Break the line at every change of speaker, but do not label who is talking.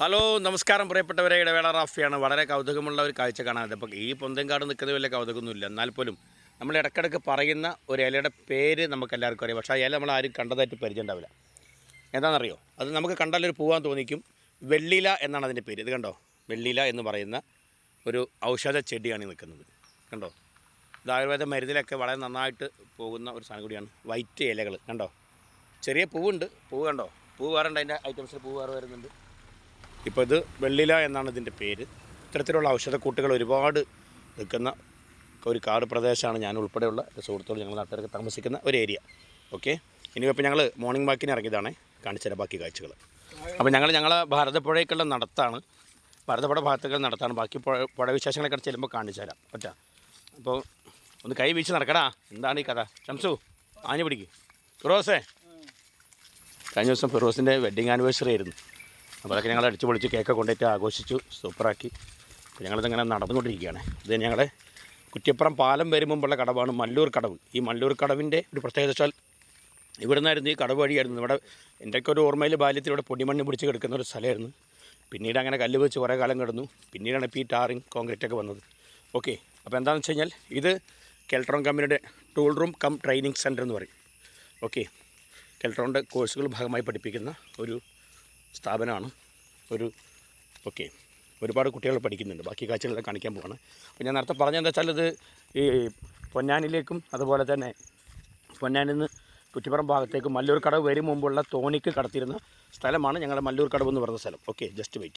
Hello നമസ്കാരം പ്രിയപ്പെട്ടവരെ, ഇടവേള റാഫിയാണ്. വളരെ കൗതുകമുള്ള ഒരു കാഴ്ച കാണാതെ ഇപ്പോൾ ഈ പൊന്തൻകാട് നിൽക്കുന്നത് വലിയ കൗതുകമൊന്നുമില്ല. എന്നാൽ പോലും നമ്മൾ ഇടയ്ക്കിടയ്ക്ക് പറയുന്ന ഒരു ഇലയുടെ പേര് നമുക്കെല്ലാവർക്കും അറിയാം. പക്ഷേ ആ ഇല നമ്മൾ ആരും കണ്ടതായിട്ട് പരിചയം ഉണ്ടാവില്ല. എന്താണെന്നറിയോ? അത് നമുക്ക് കണ്ടാലൊരു പൂവാൻ തോന്നിക്കും. വെള്ളിയില എന്നാണ് അതിൻ്റെ പേര്. ഇത് കണ്ടോ, വെള്ളിയില എന്ന് പറയുന്ന ഒരു ഔഷധ ചെടിയാണ് ഈ നിൽക്കുന്നത്. കണ്ടോ, ഇത് ആയുർവേദ മരുന്നിലൊക്കെ വളരെ നന്നായിട്ട് പോകുന്ന ഒരു സാധനം കൂടിയാണ്. വൈറ്റ് ഇലകൾ കണ്ടോ, ചെറിയ പൂവുണ്ട്. പൂവ് കണ്ടോ, പൂവ് വേറുണ്ട്, അതിൻ്റെ ഐറ്റംസിൽ പൂവ് വേറെ വരുന്നുണ്ട്. ഇപ്പോൾ ഇത് വെള്ളില എന്നാണ് ഇതിൻ്റെ പേര്. ഇത്തരത്തിലുള്ള ഔഷധക്കൂട്ടുകൾ ഒരുപാട് നിൽക്കുന്ന ഒരു കാട് പ്രദേശമാണ്. ഞാൻ ഉൾപ്പെടെയുള്ള സുഹൃത്തുക്കൾ, ഞങ്ങൾ നാട്ടുകാർക്ക് താമസിക്കുന്ന ഒരു ഏരിയ. ഓക്കെ, ഇനിയിപ്പോൾ ഞങ്ങൾ മോർണിംഗ് വാക്കിന് ഇറങ്ങിയതാണ്. കാണിച്ചുതരാം ബാക്കി കാഴ്ചകൾ. അപ്പോൾ ഞങ്ങളെ ഭാരതപ്പുഴയ്ക്കുള്ള നടത്താണ്, ഭാരതപ്പുഴ ഭാഗത്തേക്കുള്ള നടത്താണ്. ബാക്കി പുഴ വിശേഷങ്ങളൊക്കെ ചെല്ലുമ്പോൾ കാണിച്ചു തരാം. പറ്റാ, അപ്പോൾ ഒന്ന് കൈ വീശി നടക്കടാ. എന്താണ് ഈ കഥ? ഷംസു ആഞ്ഞു പിടിക്കും. ഫിറോസേ, കഴിഞ്ഞ ദിവസം ഫിറോസിൻ്റെ വെഡ്ഡിങ് ആനിവേഴ്സറി ആയിരുന്നു. അപ്പോൾ അതൊക്കെ ഞങ്ങൾ അടിച്ചു പൊളിച്ച് കേക്കൊക്കെ കൊണ്ടുപോയിട്ട് ആഘോഷിച്ചു, സൂപ്പറാക്കി. അപ്പോൾ ഞങ്ങളിതിങ്ങനെ നടന്നുകൊണ്ടിരിക്കുകയാണ്. ഇത് ഞങ്ങളുടെ കുറ്റിയപ്പുറം പാലം വരും മുമ്പുള്ള കടവാണ് മല്ലൂർ കടവ്. ഈ മല്ലൂർ കടവിൻ്റെ ഒരു പ്രത്യേകത വെച്ചാൽ ഇവിടെ നിന്നായിരുന്നു ഈ കടവ് വഴിയായിരുന്നു. ഇവിടെ എൻ്റെയൊക്കെ ഒരു ഓർമ്മയിൽ ബാല്യത്തിൽ ഇവിടെ പൊടിമണ്ണ് പിടിച്ച് കിടക്കുന്ന ഒരു സ്ഥലമായിരുന്നു. പിന്നീട് അങ്ങനെ കല്ല് വെച്ച് കുറേ കാലം കിടന്നു. പിന്നീടാണ് ഇപ്പോൾ ഈ ടാറിങ് കോൺക്രീറ്റൊക്കെ വന്നത്. ഓക്കെ, അപ്പോൾ എന്താണെന്ന് വെച്ച് കഴിഞ്ഞാൽ ഇത് കെൽട്രോൺ കമ്പനിയുടെ tool room cum training centre എന്ന് പറയും. ഓക്കെ, കെൽട്രോണിൻ്റെ കോഴ്സുകൾ ഭാഗമായി പഠിപ്പിക്കുന്ന ഒരു സ്ഥാപനമാണ്. ഓക്കെ, ഒരുപാട് കുട്ടികൾ പഠിക്കുന്നുണ്ട്. ബാക്കി കാഴ്ചകളെല്ലാം കാണിക്കാൻ പോവാണ്. അപ്പോൾ ഞാൻ നേരത്തെ പറഞ്ഞതെന്താ വെച്ചാൽ, ഇത് ഈ പൊന്നാനിലേക്കും അതുപോലെ തന്നെ പൊന്നാനിൽ നിന്ന് കുറ്റിപ്പുറം ഭാഗത്തേക്കും മല്ലൂർ കടവ് വരും മുമ്പുള്ള തോണിക്ക് കടത്തിയിരുന്ന സ്ഥലമാണ് ഞങ്ങളുടെ മല്ലൂർ കടവ് എന്ന് പറയുന്ന സ്ഥലം. Okay, just wait.